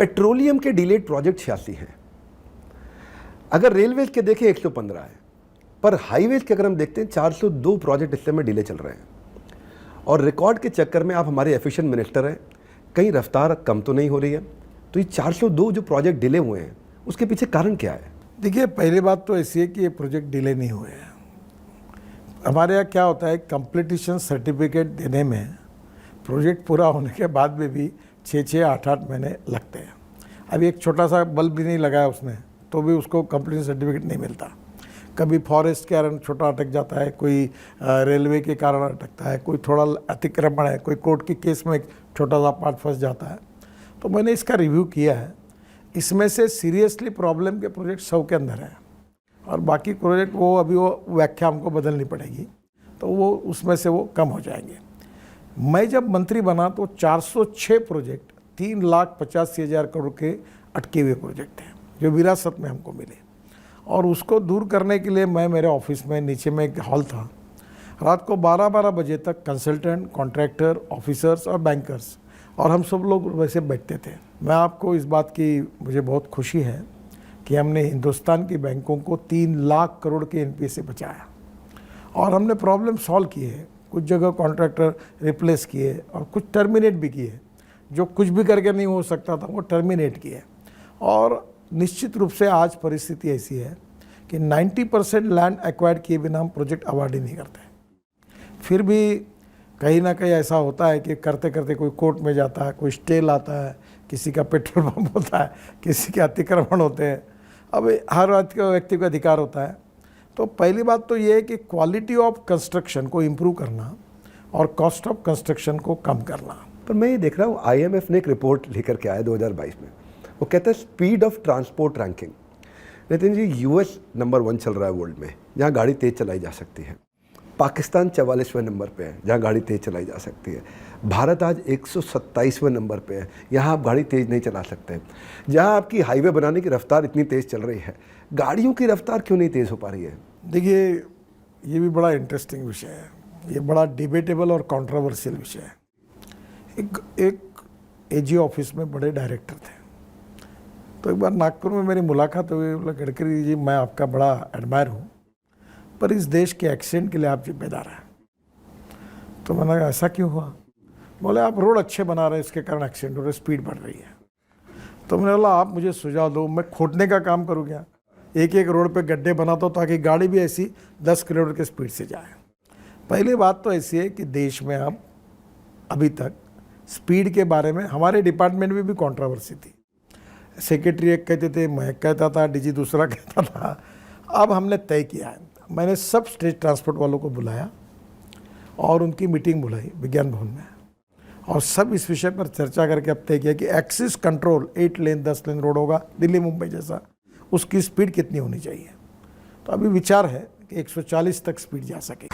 Petroleum के delayed project 86 हैं। अगर रेलवेज के देखें 115 है, पर हाईवेज के अगर हम देखते हैं 402 प्रोजेक्ट इस समय डिले चल रहे हैं। और रिकॉर्ड के चक्कर में आप हमारे एफिशिएंट मिनिस्टर हैं, कहीं रफ्तार कम तो नहीं हो रही है। तो ये 402 जो प्रोजेक्ट डिले हुए हैं उसके पीछे कारण क्या है? देखिए, पहली बात तो ऐसी है कि ये प्रोजेक्ट डिले नहीं हुए हैं। हमारे यहाँ क्या होता है, कंप्लीटिशन सर्टिफिकेट देने में प्रोजेक्ट पूरा होने के बाद में भी 6-6, 8-8 महीने लगते हैं। अभी एक छोटा सा बल्ब भी नहीं लगाया उसने तो भी उसको कंप्लीशन सर्टिफिकेट नहीं मिलता। कभी फॉरेस्ट के कारण छोटा अटक जाता है, कोई रेलवे के कारण अटकता है, कोई थोड़ा अतिक्रमण है, कोई कोर्ट के केस में एक छोटा सा पार्ट फंस जाता है। तो मैंने इसका रिव्यू किया है। इसमें से सीरियसली प्रॉब्लम के प्रोजेक्ट 100 के अंदर हैं और बाकी प्रोजेक्ट वो व्याख्या हमको बदलनी पड़ेगी, तो वो उसमें से वो कम हो जाएंगे। मैं जब मंत्री बना तो 406 प्रोजेक्ट 3,85,000 करोड़ के अटके हुए प्रोजेक्ट हैं जो विरासत में हमको मिले। और उसको दूर करने के लिए मैं मेरे ऑफिस में नीचे में एक हॉल था, रात को 12-12 बजे तक कंसल्टेंट, कॉन्ट्रैक्टर, ऑफिसर्स और बैंकर्स और हम सब लोग वैसे बैठते थे। मैं आपको इस बात की मुझे बहुत खुशी है कि हमने हिंदुस्तान की बैंकों को 3 लाख करोड़ के एनपीए से बचाया और हमने प्रॉब्लम सॉल्व किए। कुछ जगह कॉन्ट्रैक्टर रिप्लेस किए और कुछ टर्मिनेट भी किए, जो कुछ भी करके नहीं हो सकता था वो टर्मिनेट किए। और निश्चित रूप से आज परिस्थिति ऐसी है कि 90% लैंड एक्वायर्ड किए बिना हम प्रोजेक्ट अवार्ड ही नहीं करते। फिर भी कहीं ना कहीं ऐसा होता है कि करते करते कोई कोर्ट में जाता है, कोई स्टे लाता है, किसी का पेट्रोल पंप होता है, किसी के अतिक्रमण होते हैं। अब हर व्यक्ति को अधिकार होता है। तो पहली बात तो ये है कि क्वालिटी ऑफ कंस्ट्रक्शन को इम्प्रूव करना और कॉस्ट ऑफ कंस्ट्रक्शन को कम करना। पर मैं ये देख रहा हूँ IMF ने एक रिपोर्ट लेकर के आया 2022 में। वो कहता है speed of transport ranking. Nitin ji, US number 1 चल रहा है वर्ल्ड में जहाँ गाड़ी तेज़ चलाई जा सकती है। पाकिस्तान 44वें नंबर पे है जहाँ गाड़ी तेज़ चलाई जा सकती है। भारत आज 127वें नंबर पे है, यहाँ आप गाड़ी तेज़ नहीं चला सकते। जहाँ आपकी हाईवे बनाने की रफ्तार इतनी तेज़ चल रही है, गाड़ियों की रफ्तार क्यों नहीं तेज़ हो पा रही है? देखिए, ये भी बड़ा इंटरेस्टिंग विषय है, ये बड़ा डिबेटेबल और कंट्रोवर्शियल विषय है। एक AG ऑफिस में बड़े डायरेक्टर थे, तो एक बार नागपुर में मेरी मुलाकात हुई। बोला, गडकरी जी, मैं आपका बड़ा एडमायर हूँ, पर इस देश के एक्सीडेंट के लिए आप जिम्मेदार हैं। तो मैंने कहा, ऐसा क्यों हुआ? बोले, आप रोड अच्छे बना रहे हैं, इसके कारण एक्सीडेंट हो रहे, स्पीड बढ़ रही है। तो मैंने बोला, आप मुझे सुझाव दो, मैं खोदने का काम करूँ क्या? एक एक रोड पे गड्ढे बनाता हूँ ताकि गाड़ी भी ऐसी 10 किलोमीटर के स्पीड से जाए। पहली बात तो ऐसी है कि देश में अब अभी तक स्पीड के बारे में हमारे डिपार्टमेंट में भी कंट्रोवर्सी थी। सेक्रेटरी एक कहते थे, मैं कहता था, DG दूसरा कहता था। अब हमने तय किया है, मैंने सब स्टेट ट्रांसपोर्ट वालों को बुलाया और उनकी मीटिंग बुलाई विज्ञान भवन में, और सब इस विषय पर चर्चा करके अब तय किया कि एक्सिस कंट्रोल 8 लेन 10 लेन रोड होगा दिल्ली मुंबई जैसा, उसकी स्पीड कितनी होनी चाहिए। तो अभी विचार है कि 140 तक स्पीड जा सके।